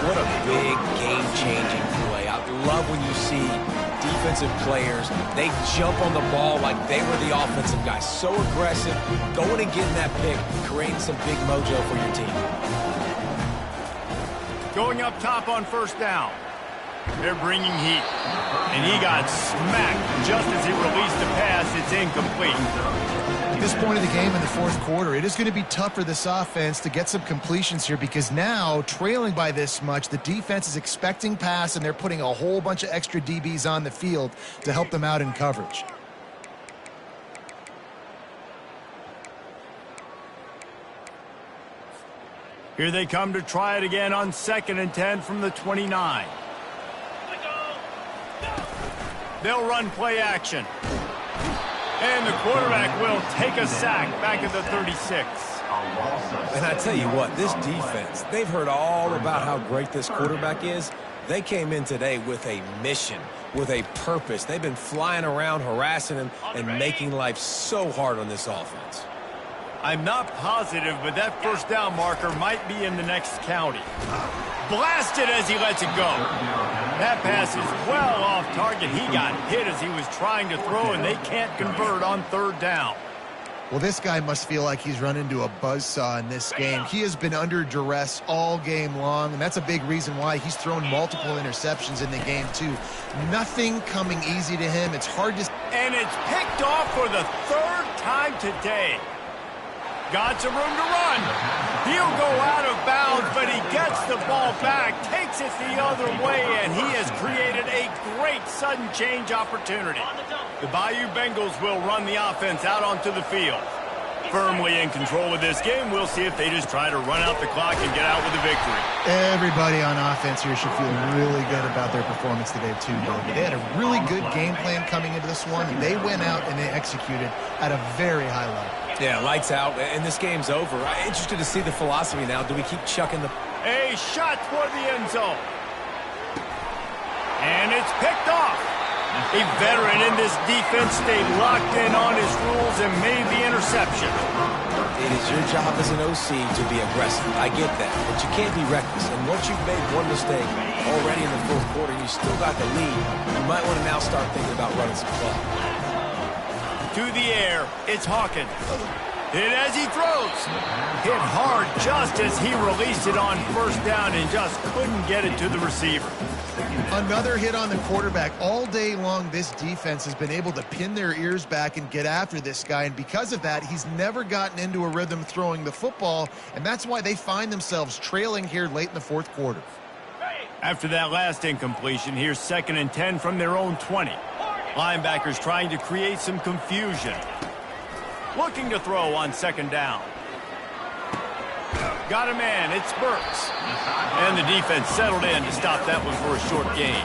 What a big game-changing play. I love when you see defensive players, they jump on the ball like they were the offensive guys. So aggressive, going and getting that pick, creating some big mojo for your team. Going up top on 1st down. They're bringing heat. And he got smacked just as he released the pass. It's incomplete. At this point of the game in the 4th quarter, it is going to be tough for this offense to get some completions here because now, trailing by this much, the defense is expecting pass, and they're putting a whole bunch of extra DBs on the field to help them out in coverage. Here they come to try it again on 2nd and 10 from the 29. They'll run play action. And the quarterback will take a sack back at the 36. And I tell you what, this defense, they've heard all about how great this quarterback is. They came in today with a mission, with a purpose. They've been flying around, harassing him, and making life so hard on this offense. I'm not positive, but that 1st down marker might be in the next county. Blasted as he lets it go. That pass is well off target. He got hit as he was trying to throw, and they can't convert on 3rd down. Well, this guy must feel like he's run into a buzzsaw in this game. He has been under duress all game long, and that's a big reason why he's thrown multiple interceptions in the game, too. Nothing coming easy to him. It's hard to... And it's picked off for the 3rd time today. Got some room to run. He'll go out of bounds, but he gets the ball back, takes it the other way, and he has created a great sudden change opportunity. The Bayou Bengals will run the offense out onto the field. Firmly in control of this game, we'll see if they just try to run out the clock and get out with a victory. Everybody on offense here should feel really good about their performance today, too, David. They had a really good game plan coming into this one, and they went out and they executed at a very high level. Yeah, lights out, and this game's over. I'm interested to see the philosophy now. Do we keep chucking the... A shot for the end zone. And it's picked off. A veteran in this defense stayed locked in on his rules and made the interception. It is your job as an OC to be aggressive. I get that, but you can't be reckless. And once you've made one mistake already in the 4th quarter, you still got the lead, you might want to now start thinking about running some clock. To the air, it's Hawkins. Hit as he throws. Hit hard just as he released it on first down and just couldn't get it to the receiver. Another hit on the quarterback. All day long, this defense has been able to pin their ears back and get after this guy, and because of that, he's never gotten into a rhythm throwing the football, and that's why they find themselves trailing here late in the fourth quarter. After that last incompletion, here's 2nd and 10 from their own 20. Linebackers trying to create some confusion. Looking to throw on 2nd down. Got a man, it's Burks. And the defense settled in to stop that one for a short gain.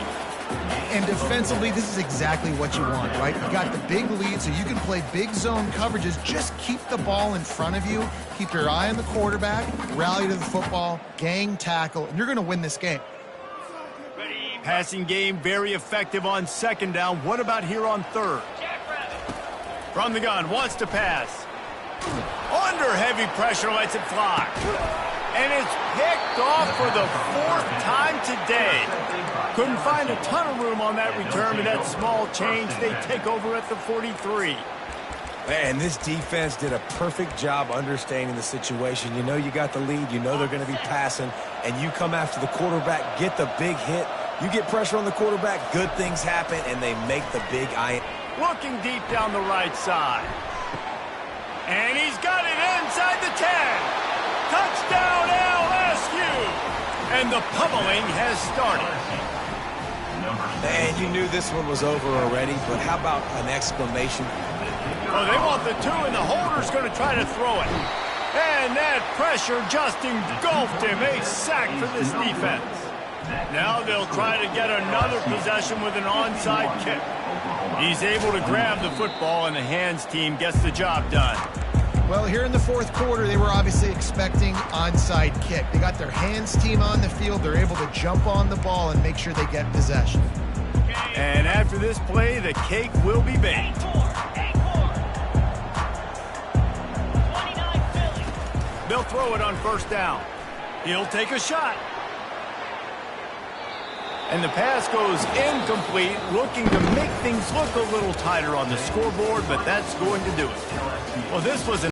And defensively, this is exactly what you want, right? You got the big lead, so you can play big zone coverages. Just keep the ball in front of you. Keep your eye on the quarterback, rally to the football, gang tackle, and you're going to win this game. Passing game very effective on 2nd down. What about here on 3rd? From the gun, wants to pass. Under heavy pressure, lets it fly. And it's picked off for the 4th time today. Couldn't find a ton of room on that return, but that small change, they take over at the 43. Man, this defense did a perfect job understanding the situation. You know you got the lead, you know they're going to be passing, and you come after the quarterback, get the big hit. You get pressure on the quarterback, good things happen, and they make the big eye. Looking deep down the right side. And he's got it inside the 10. Touchdown LSU. And the pummeling has started. Man, you knew this one was over already, but how about an exclamation? Well, they want the 2, and the holder's going to try to throw it. And that pressure just engulfed him. A sack for this defense. Now they'll try to get another possession with an onside kick. He's able to grab the football, and the hands team gets the job done. Well, here in the fourth quarter, they were obviously expecting onside kick. They got their hands team on the field. They're able to jump on the ball and make sure they get possession. And after this play, the cake will be baked. 29 Philly. They'll throw it on 1st down. He'll take a shot. And the pass goes incomplete, looking to make things look a little tighter on the scoreboard, but that's going to do it. Well, this was an